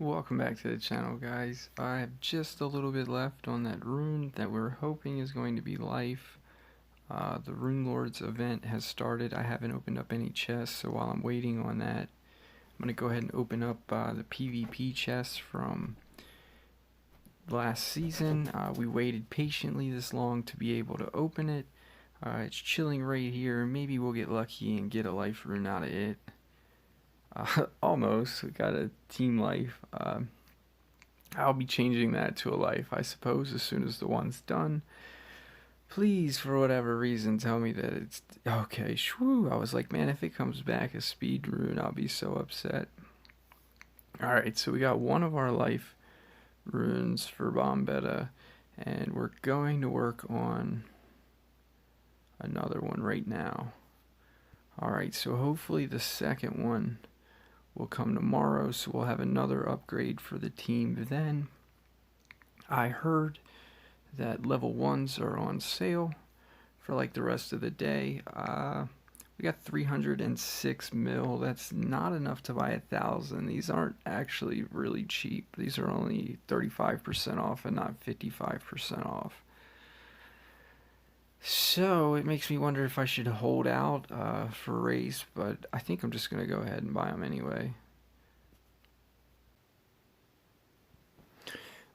Welcome back to the channel, guys. I have just a little bit left on that rune that we're hoping is going to be life. The Rune Lord's event has started. I haven't opened up any chests, so while I'm waiting on that, I'm going to go ahead and open up the PvP chests from last season. We waited patiently this long to be able to open it. It's chilling right here. Maybe we'll get lucky and get a life rune out of it. Almost. We got a team life. I'll be changing that to a life, I suppose, as soon as the one's done. Please, for whatever reason, tell me that it's okay. Shwoo! I was like, man, if it comes back a speed rune, I'll be so upset. Alright, so we got one of our life runes for Bombetta, and we're going to work on another one right now. Alright, so hopefully the second one will come tomorrow, so we'll have another upgrade for the team then. I heard that level 1s are on sale for like the rest of the day. We got 306 mil. That's not enough to buy 1,000. These aren't actually really cheap. These are only 35% off and not 55% off. So it makes me wonder if I should hold out for race, but I think I'm just going to go ahead and buy them anyway.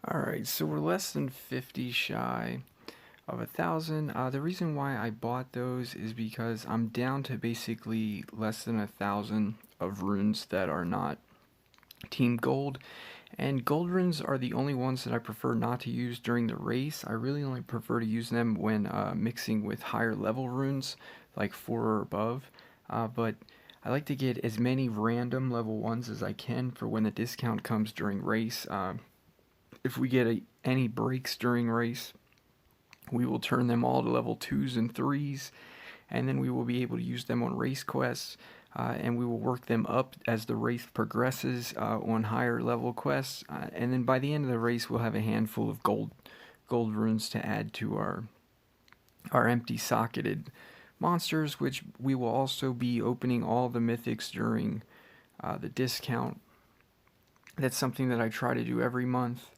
Alright, so we're less than 50 shy of 1,000. The reason why I bought those is because I'm down to basically less than 1,000 of runes that are not team gold. And gold runes are the only ones that I prefer not to use during the race. I really only prefer to use them when mixing with higher level runes, like 4 or above. But I like to get as many random level 1s as I can for when the discount comes during race. If we get any breaks during race, we will turn them all to level 2s and 3s, and then we will be able to use them on race quests. And we will work them up as the race progresses on higher level quests, and then by the end of the race we'll have a handful of gold runes to add to our empty socketed monsters, which we will also be opening all the mythics during the discount. That's something that I try to do every month.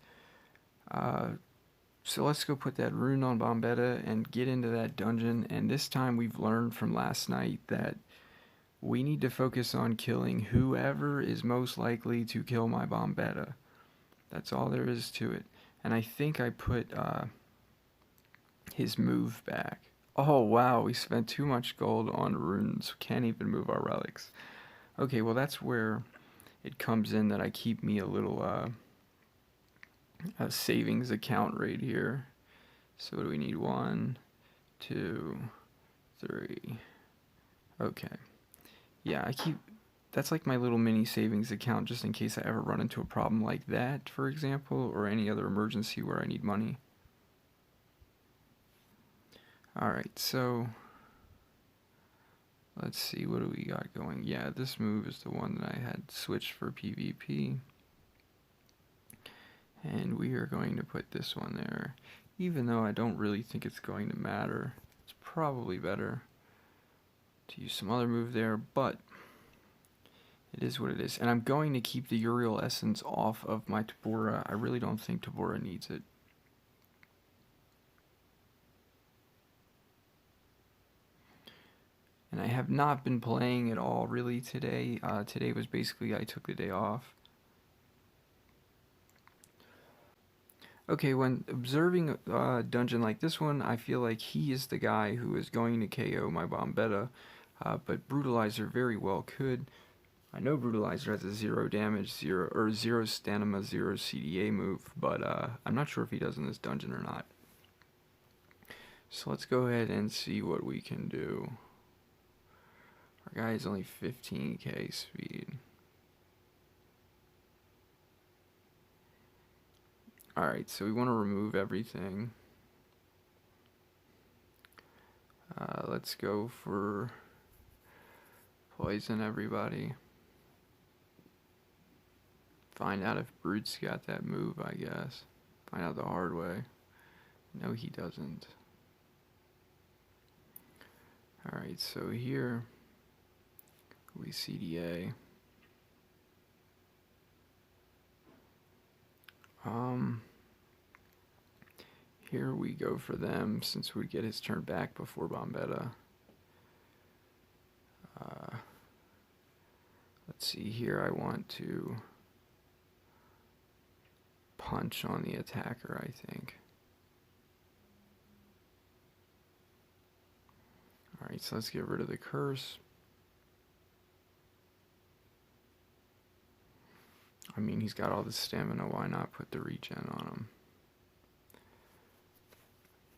So let's go put that rune on Bombetta and get into that dungeon, and this time we've learned from last night that we need to focus on killing whoever is most likely to kill my Bombetta. That's all there is to it. And I think I put his move back. Oh wow, we spent too much gold on runes. Can't even move our relics. Okay, well that's where it comes in that I keep me a little a savings account right here. So what do we need? 1, 2, 3. Okay. Yeah, that's like my little mini savings account just in case I ever run into a problem like that, for example, or any other emergency where I need money. Alright, so let's see, what do we got going? Yeah, this move is the one that I had switched for PvP. And we are going to put this one there. Even though I don't really think it's going to matter, it's probably better to use some other move there, but it is what it is. And I'm going to keep the Uriel Essence off of my Tabora. I really don't think Tabora needs it. And I have not been playing at all really today. Today was basically I took the day off. Okay, when observing a dungeon like this one, I feel like he is the guy who is going to KO my Bombetta, but Brutalizer very well could. I know Brutalizer has a 0 damage, 0 stamina, 0 CDA move, but I'm not sure if he does in this dungeon or not. So let's go ahead and see what we can do. Our guy is only 15k speed. Alright, so we want to remove everything. Let's go for poison everybody. Find out if Brute's got that move, I guess. Find out the hard way. No, he doesn't. Alright, so here we CDA. Um, Here we go for them, since we get his turn back before Bombetta. Let's see here, I want to punch on the attacker, I think. Alright, so let's get rid of the curse. I mean, he's got all the stamina, why not put the regen on him?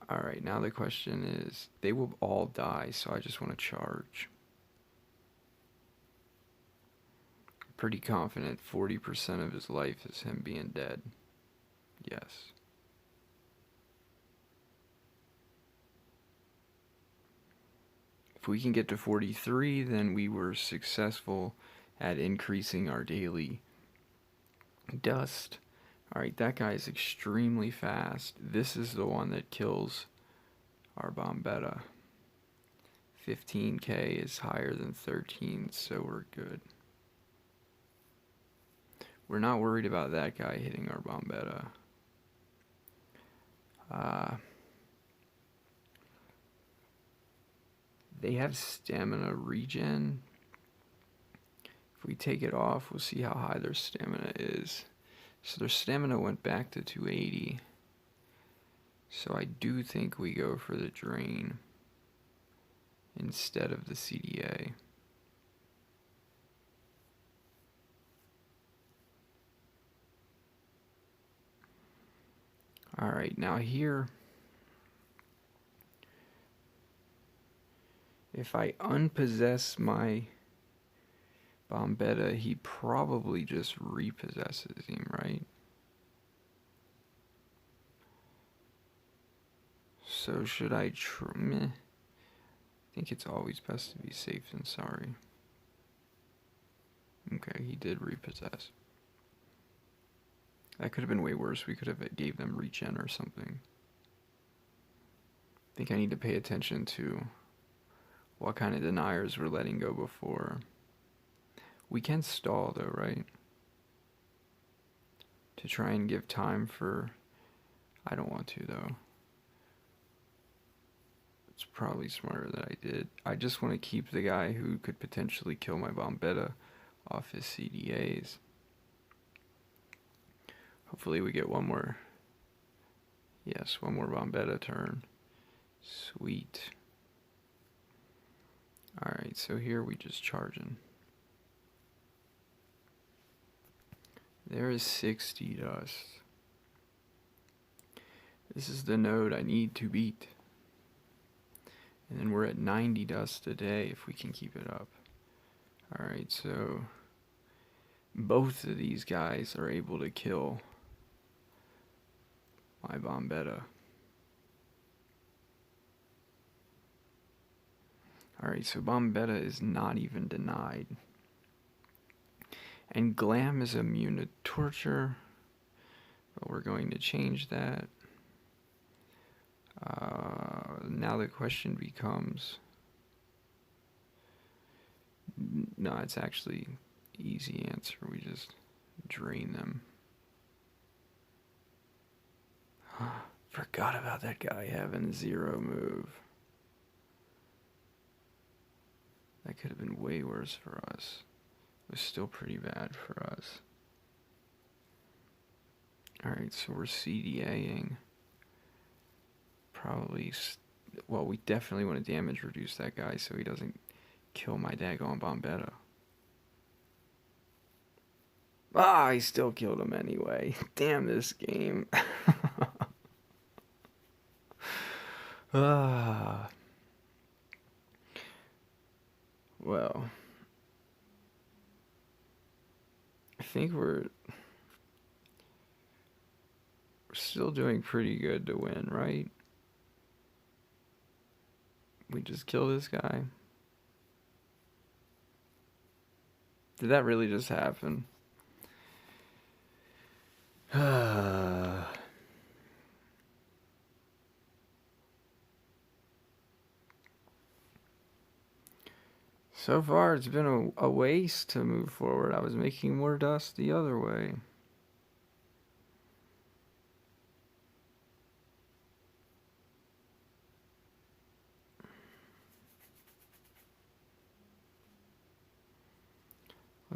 Alright, now the question is, they will all die, so I just want to charge. Pretty confident 40% of his life is him being dead. Yes. If we can get to 43, then we were successful at increasing our daily dust. Alright, that guy is extremely fast. This is the one that kills our Bombetta. 15k is higher than 13, so we're good. We're not worried about that guy hitting our Bombetta. They have stamina regen. If we take it off, we'll see how high their stamina is. So their stamina went back to 280. So I do think we go for the drain instead of the CDA. Alright, now here, if I unpossess my Bombetta, he probably just repossesses him, right? So should I meh. I think it's always best to be safe than sorry. Okay, he did repossess. That could have been way worse. We could have gave them regen or something. I think I need to pay attention to what kind of deniers we're letting go before. We can stall though, right? To try and give time for... I don't want to though. It's probably smarter that I did. I just want to keep the guy who could potentially kill my Bombetta off his CDAs. Hopefully we get one more. Yes, one more Bombetta turn. Sweet. Alright, so here we just charging. There is 60 dust. This is the node I need to beat. And then we're at 90 dust a day if we can keep it up. Alright, so both of these guys are able to kill my Bombetta. Alright, so Bombetta is not even denied. And Glam is immune to torture, but we're going to change that. Now the question becomes... No, it's actually easy answer. We just drain them. Forgot about that guy having 0 move. That could have been way worse for us. It was still pretty bad for us. Alright, so we're CDAing. Probably, well, we definitely want to damage reduce that guy so he doesn't kill my daggone Bombetta. Ah, he still killed him anyway. Damn this game. Ah. Well, I think we're still doing pretty good to win, right? We just kill this guy. Did that really just happen? So far, it's been a waste to move forward. I was making more dust the other way.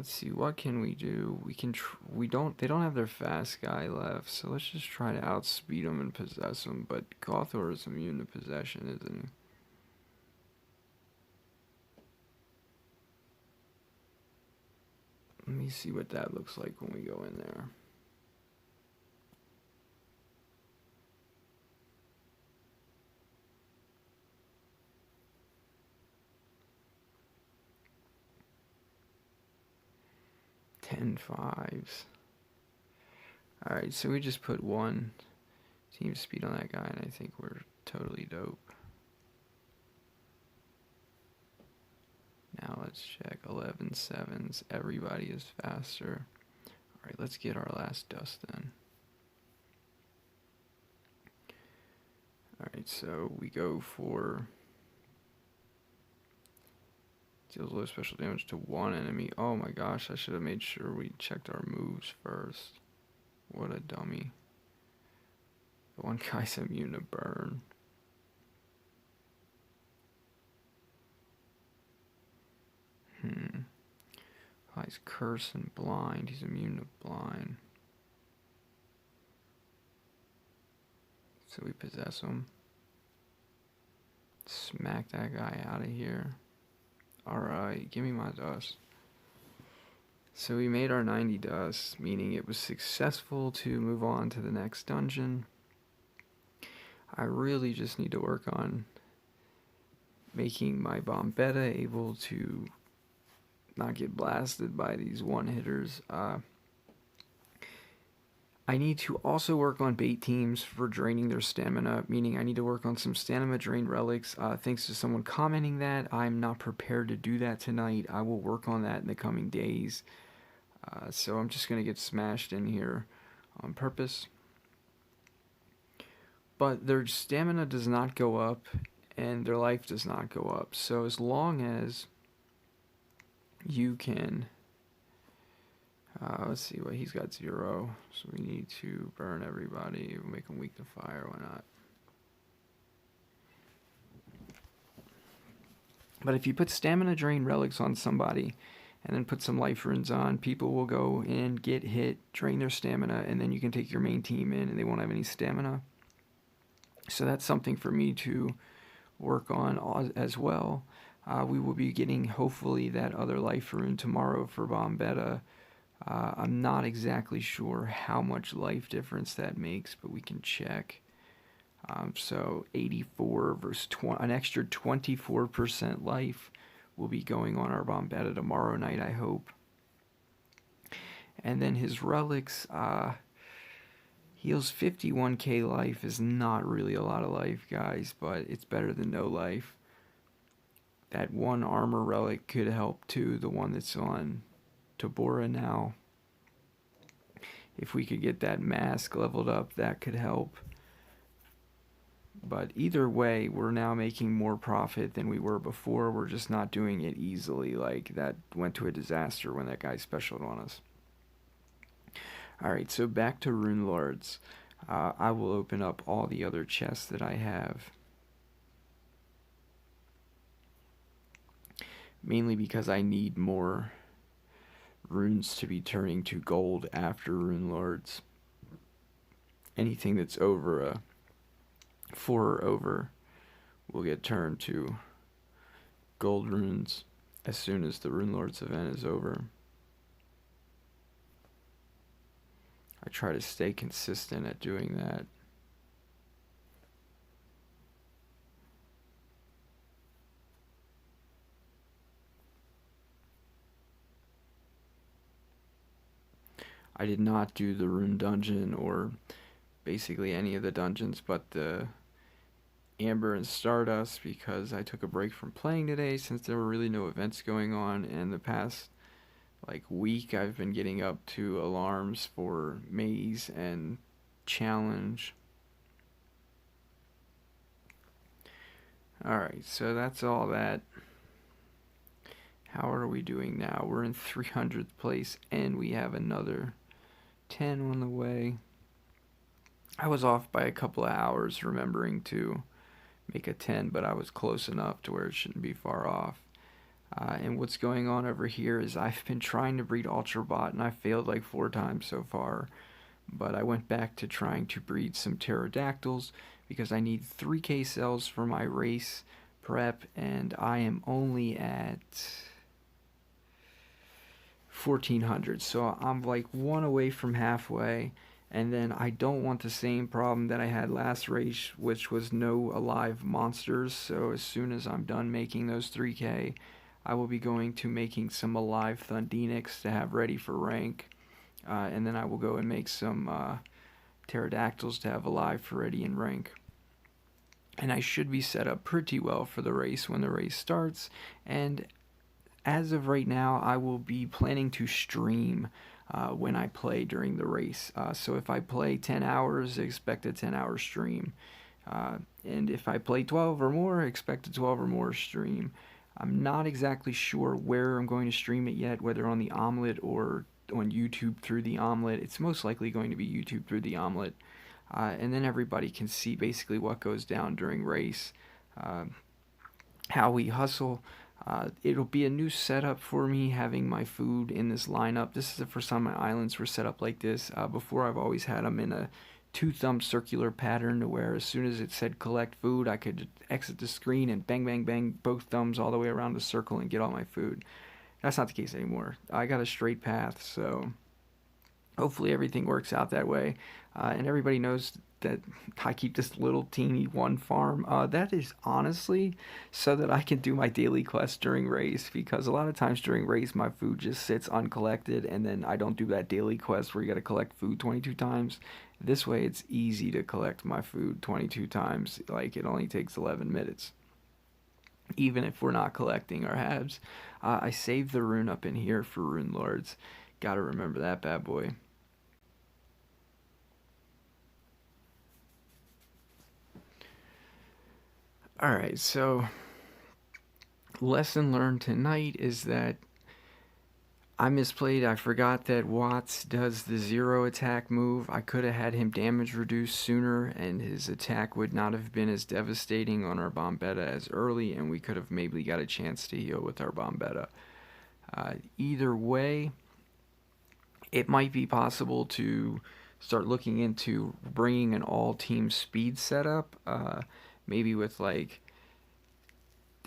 Let's see, what can we do? They don't have their fast guy left, so let's just try to outspeed them and possess them, but Gothor is immune to possession, isn't he? Let me see what that looks like when we go in there. Ten fives. Alright, so we just put 1 team speed on that guy, and I think we're totally dope. Now let's check 11 sevens. Everybody is faster. Alright, let's get our last dust then. Alright, so we go for deals low special damage to 1 enemy. Oh my gosh, I should have made sure we checked our moves first. What a dummy. The one guy's immune to burn. He's curse and blind. He's immune to blind. So we possess him. Smack that guy out of here. Alright, give me my dust. So we made our 90 dust, meaning it was successful to move on to the next dungeon. I really just need to work on making my Bombetta able to not get blasted by these one-hitters. I need to also work on bait teams for draining their stamina, meaning I need to work on some stamina drain relics. Thanks to someone commenting that, I'm not prepared to do that tonight. I will work on that in the coming days. So I'm just going to get smashed in here on purpose. But their stamina does not go up, and their life does not go up. So as long as you can... let's see what he's got 0, so we need to burn everybody, make them weak to fire, why not? But if you put stamina drain relics on somebody and then put some life runes on, people will go in, get hit, drain their stamina, and then you can take your main team in and they won't have any stamina. So that's something for me to work on as well. We will be getting hopefully that other life rune tomorrow for Bombetta. I'm not exactly sure how much life difference that makes, but we can check. So 84 versus an extra 24% life will be going on our Bombetta tomorrow night, I hope. And then his relics, heals 51k life is not really a lot of life, guys, but it's better than no life. That one armor relic could help too, the one that's on Tabora now. If we could get that mask leveled up, that could help. But either way, we're now making more profit than we were before. We're just not doing it easily. Like, that went to a disaster when that guy specialed on us. Alright, so back to Rune Lords. I will open up all the other chests that I have. Mainly because I need more runes to be turning to gold after Rune Lords. Anything that's over 4 or over will get turned to gold runes as soon as the Rune Lords event is over. I try to stay consistent at doing that. I did not do the Rune dungeon or basically any of the dungeons but the Amber and Stardust because I took a break from playing today since there were really no events going on, and the past week I've been getting up to alarms for Maze and Challenge. Alright, so that's all that. How are we doing now? We're in 300th place and we have another 10 on the way. I was off by a couple of hours remembering to make a 10, but I was close enough to where it shouldn't be far off. And what's going on over here is I've been trying to breed Ultrabot and I failed like 4 times so far. But I went back to trying to breed some pterodactyls because I need 3k cells for my race prep, and I am only at 1400, so I'm like one away from halfway. And then I don't want the same problem that I had last race, which was no alive monsters. So as soon as I'm done making those 3k, I will be going to making some alive Thundenics to have ready for rank. And then I will go and make some pterodactyls to have alive for ready in rank. And I should be set up pretty well for the race when the race starts. And as of right now, I will be planning to stream when I play during the race. So if I play 10 hours, expect a 10-hour stream. And if I play 12 or more, expect a 12 or more stream. I'm not exactly sure where I'm going to stream it yet, whether on the Omelette or on YouTube through the Omelette. It's most likely going to be YouTube through the Omelette. And then everybody can see basically what goes down during race, how we hustle. It'll be a new setup for me having my food in this lineup. This is the first time my islands were set up like this. Before, I've always had them in a two-thumb circular pattern to where as soon as it said collect food, I could exit the screen and bang, bang, bang, both thumbs all the way around the circle and get all my food. That's not the case anymore. I got a straight path, so hopefully everything works out that way. And everybody knows that I keep this little teeny one farm. That is honestly so that I can do my daily quest during race, because a lot of times during race my food just sits uncollected and then I don't do that daily quest where you got to collect food 22 times. This way it's easy to collect my food 22 times. Like, it only takes 11 minutes. Even if we're not collecting our halves. I saved the rune up in here for Rune Lords. Gotta remember that bad boy. Alright, so lesson learned tonight is that I misplayed. I forgot that Watts does the 0 attack move. I could have had him damage reduced sooner and his attack would not have been as devastating on our Bombetta as early, and we could have maybe got a chance to heal with our Bombetta. Either way, it might be possible to start looking into bringing an all-team speed setup, maybe with like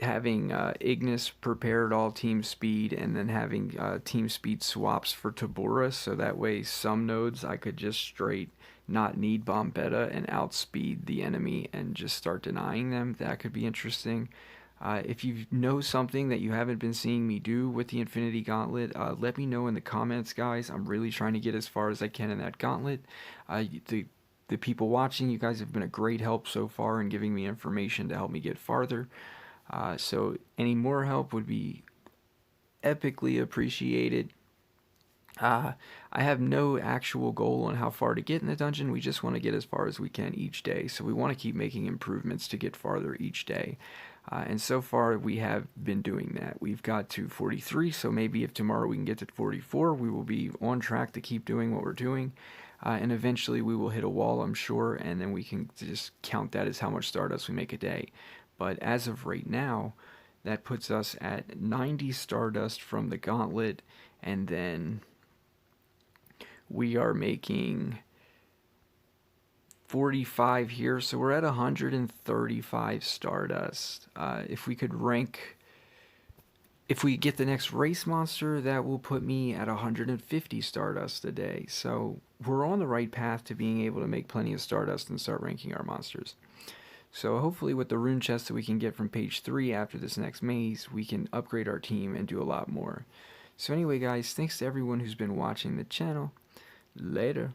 having Ignis prepared all team speed and then having team speed swaps for Tabora, so that way some nodes I could just straight not need Bombetta and outspeed the enemy and just start denying them. That could be interesting. If you know something that you haven't been seeing me do with the Infinity Gauntlet, let me know in the comments, guys. I'm really trying to get as far as I can in that gauntlet. The people watching, you guys have been a great help so far in giving me information to help me get farther. So any more help would be epically appreciated. I have no actual goal on how far to get in the dungeon. We just want to get as far as we can each day. So we want to keep making improvements to get farther each day. And so far we have been doing that. We've got to 43, so maybe if tomorrow we can get to 44, we will be on track to keep doing what we're doing. And eventually we will hit a wall, I'm sure, and then we can just count that as how much Stardust we make a day. But as of right now, that puts us at 90 Stardust from the Gauntlet, and then we are making 45 here, so we're at 135 Stardust. If we could rank, if we get the next race monster, that will put me at 150 Stardust a day. So we're on the right path to being able to make plenty of Stardust and start ranking our monsters. So hopefully with the rune chest that we can get from page 3 after this next maze, we can upgrade our team and do a lot more. So anyway, guys, thanks to everyone who's been watching the channel. Later.